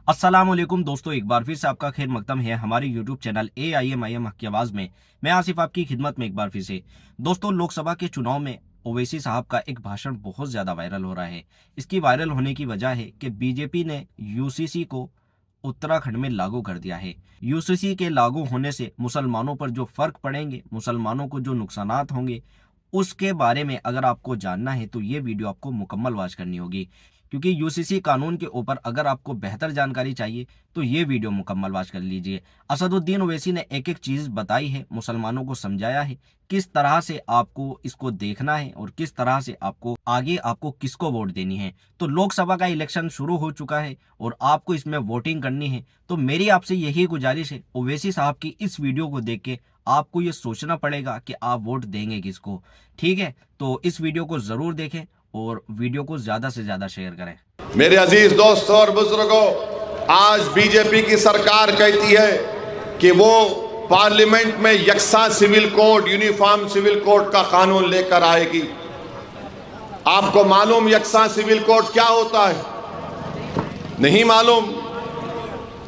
अस्सलामुअलैकुम दोस्तों, एक बार फिर से आपका खैर मकदम है हमारे यूट्यूब चैनल AIM हक की आवाज़ में। मैं आसिफ आपकी खिदमत में एक बार फिर से। दोस्तों, लोकसभा के चुनाव में ओवैसी साहब का एक भाषण बहुत ज़्यादा वायरल हो रहा है। इसकी वायरल होने की वजह है कि बीजेपी ने यूसीसी को उत्तराखंड में लागू कर दिया है। यूसीसी के लागू होने से मुसलमानों पर जो फर्क पड़ेंगे, मुसलमानों को जो नुकसानात होंगे, उसके बारे में अगर आपको जानना है तो ये वीडियो आपको मुकम्मल वॉच करनी होगी। क्योंकि यूसीसी कानून के ऊपर अगर आपको बेहतर जानकारी चाहिए तो ये वीडियो मुकम्मल वॉच कर लीजिए। असदुद्दीन ओवैसी ने एक एक चीज़ बताई है, मुसलमानों को समझाया है किस तरह से आपको इसको देखना है और किस तरह से आपको किसको वोट देनी है। तो लोकसभा का इलेक्शन शुरू हो चुका है और आपको इसमें वोटिंग करनी है। तो मेरी आपसे यही गुजारिश है, ओवैसी साहब की इस वीडियो को देख के आपको ये सोचना पड़ेगा कि आप वोट देंगे किसको। ठीक है, तो इस वीडियो को ज़रूर देखें और वीडियो को ज़्यादा से ज़्यादा शेयर करें। मेरे अजीज दोस्तों और बुजुर्गों, आज बीजेपी की सरकार कहती है कि वो पार्लियामेंट में यकसा civil code, uniform civil code का कानून लेकर आएगी। आपको मालूम यकसा सिविल कोड क्या होता है? नहीं मालूम?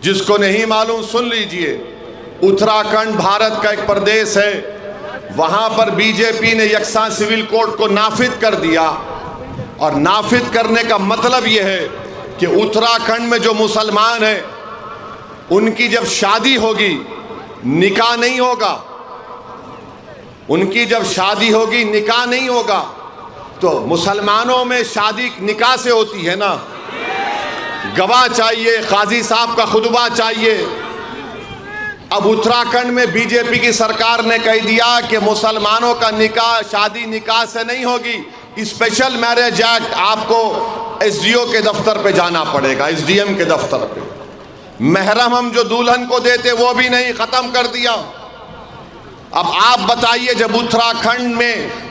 जिसको नहीं मालूम सुन लीजिए। उत्तराखंड भारत का एक प्रदेश है, वहां पर बीजेपी ने यकसा सिविल कोड को नाफिज कर दिया। और नाफिज करने का मतलब यह है कि उत्तराखंड में जो मुसलमान हैं उनकी जब शादी होगी, निकाह नहीं होगा। उनकी जब शादी होगी, निकाह नहीं होगा। तो मुसलमानों में शादी निकाह से होती है ना, गवाह चाहिए, काजी साहब का खुतबा चाहिए। अब उत्तराखंड में बीजेपी की सरकार ने कह दिया कि मुसलमानों का निकाह शादी निकाह से नहीं होगी। स्पेशल मैरिज एक्ट आपको एसडीओ के दफ्तर पे जाना पड़ेगा, एसडीएम के दफ्तर पे। महरम हम जो दुल्हन को देते वो भी नहीं, खत्म कर दिया। अब आप बताइए, जब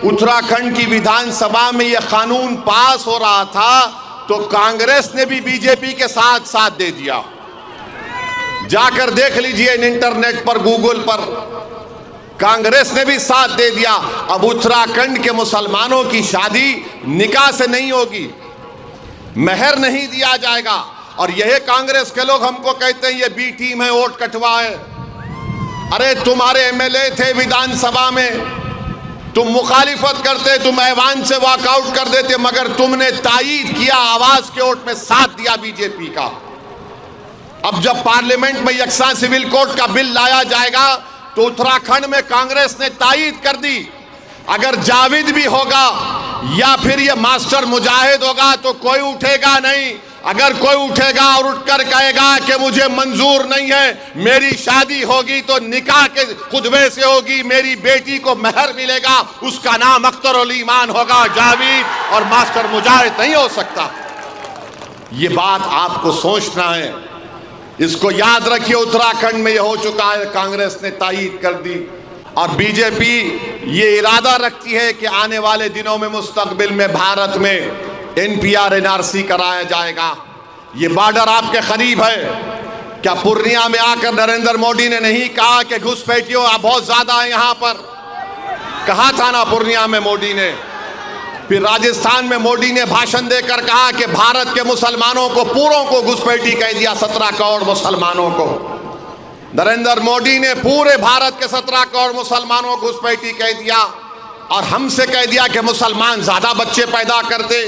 उत्तराखंड की विधानसभा में यह कानून पास हो रहा था तो कांग्रेस ने भी बीजेपी के साथ दे दिया। जाकर देख लीजिए इंटरनेट पर, गूगल पर, कांग्रेस ने भी साथ दे दिया। अब उत्तराखंड के मुसलमानों की शादी निकाह से नहीं होगी, महर नहीं दिया जाएगा। और यह कांग्रेस के लोग हमको कहते हैं ये बी टीम है, वोट कटवा है। अरे तुम्हारे एमएलए थे विधानसभा में, तुम मुखालिफत करते, तुम ऐवान से वॉकआउट कर देते, मगर तुमने तायीद किया, आवाज के वोट में साथ दिया बीजेपी का। अब जब पार्लियामेंट में यकसा सिविल कोड का बिल लाया जाएगा तो उत्तराखंड में कांग्रेस ने तायीद कर दी। अगर जावेद भी होगा या फिर ये मास्टर मुजाहिद होगा तो कोई उठेगा नहीं। अगर कोई उठेगा और उठकर कहेगा कि मुझे मंजूर नहीं है, मेरी शादी होगी तो निकाह के खुतबे से होगी, मेरी बेटी को महर मिलेगा, उसका नाम अख्तर उल ईमान होगा, जावेद और मास्टर मुजाहिद नहीं हो सकता। ये बात आपको सोचना है, इसको याद रखिए। उत्तराखंड में यह हो चुका है, कांग्रेस ने तायीद कर दी। और बीजेपी ये इरादा रखती है कि आने वाले दिनों में मुस्तकबिल में भारत में NPR NRC कराया जाएगा। ये बॉर्डर आपके करीब है। क्या पूर्णिया में आकर नरेंद्र मोदी ने नहीं कहा कि घुसपैठियों बहुत ज्यादा है यहां पर? कहा था ना पूर्णिया में मोदी ने। फिर राजस्थान में मोदी ने भाषण देकर कहा कि भारत के मुसलमानों को पूरों को घुसपैठी कह दिया, 17 करोड़ मुसलमानों को। नरेंद्र मोदी ने पूरे भारत के 17 करोड़ मुसलमानों को घुसपैठी कह दिया। और हमसे कह दिया कि मुसलमान ज्यादा बच्चे पैदा करते।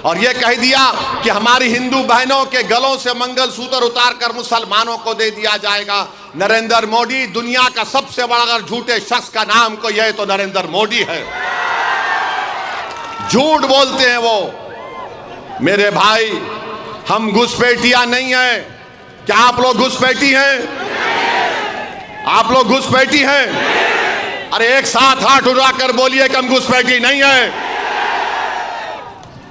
और यह कह दिया कि हमारी हिंदू बहनों के गलों से मंगलसूत्र उतार कर मुसलमानों को दे दिया जाएगा। नरेंद्र मोदी, दुनिया का सबसे बड़ा अगर झूठे शख्स का नाम को यह तो नरेंद्र मोदी है। झूठ बोलते हैं वो। मेरे भाई, हम घुसपैठिया नहीं हैं। क्या आप लोग घुसपैठी हैं? आप लोग घुसपैठी हैं? अरे एक साथ हाथ उठाकर बोलिए कि हम घुसपैठी नहीं है।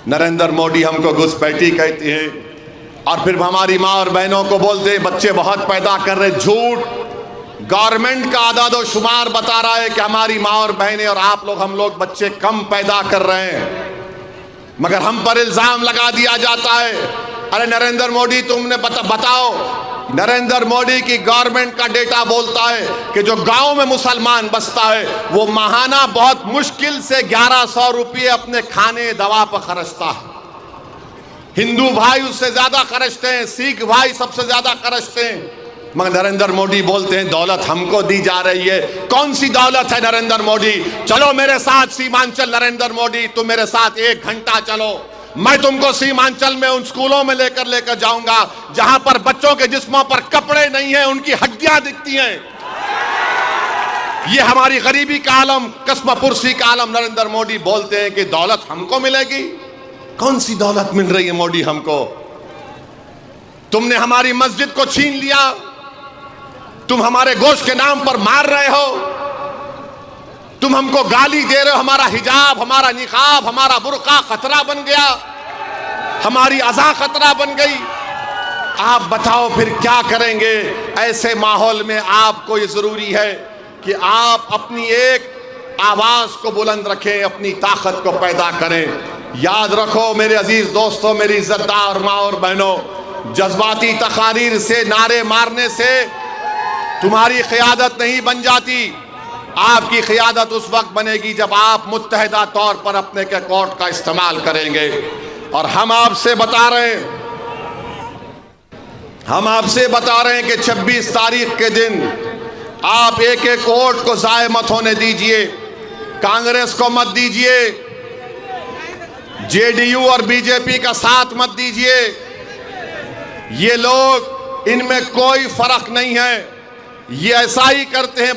नरेंद्र मोदी हमको घुसपैठी कहती है और फिर हमारी माँ और बहनों को बोलते हैं बच्चे बहुत पैदा कर रहे। झूठ। गवर्नमेंट का आदादो शुमार बता रहा है कि हमारी माँ और बहनें और हम लोग बच्चे कम पैदा कर रहे हैं, मगर हम पर इल्जाम लगा दिया जाता है। अरे नरेंद्र मोदी, तुमने बताओ, नरेंद्र मोदी की गवर्नमेंट का डेटा बोलता है कि जो गांव में मुसलमान बसता है वो माहाना बहुत मुश्किल से 1100 रुपये अपने खाने दवा पर खर्चता है। हिंदू भाई उससे ज्यादा खर्चते हैं, सिख भाई सबसे ज्यादा खर्चते हैं। मगर नरेंद्र मोदी बोलते हैं दौलत हमको दी जा रही है। कौन सी दौलत है नरेंद्र मोदी? चलो मेरे साथ सीमांचल नरेंद्र मोदी, तुम मेरे साथ 1 घंटा चलो, मैं तुमको सीमांचल में उन स्कूलों में लेकर जाऊंगा जहां पर बच्चों के जिस्मों पर कपड़े नहीं है, उनकी हड्डियां दिखती हैं। ये हमारी गरीबी का आलम, कस्मपुरसी का आलम नरेंद्र मोदी बोलते हैं कि दौलत हमको मिलेगी। कौन सी दौलत मिल रही है मोदी हमको? तुमने हमारी मस्जिद को छीन लिया, तुम हमारे गोश्त के नाम पर मार रहे हो, तुम हमको गाली दे रहे हो, हमारा हिजाब, हमारा निकाब, हमारा बुर्का खतरा बन गया, हमारी अज़ा खतरा बन गई। आप बताओ फिर क्या करेंगे? ऐसे माहौल में आपको ये जरूरी है कि आप अपनी एक आवाज को बुलंद रखें, अपनी ताकत को पैदा करें। याद रखो मेरे अजीज दोस्तों, मेरी इज्जतदार माँ और बहनों, जज्बाती तकारीर से, नारे मारने से तुम्हारी क़यादत नहीं बन जाती। आपकी क़यादत उस वक्त बनेगी जब आप मुत्तहिदा तौर पर अपने के कोर्ट का इस्तेमाल करेंगे। और हम आपसे बता रहे हैं कि 26 तारीख के दिन आप एक वोट को ज़ाय मत होने दीजिए, कांग्रेस को मत दीजिए, जेडीयू और बीजेपी का साथ मत दीजिए। ये लोग, इनमें कोई फर्क नहीं है, ये ऐसा ही करते हैं।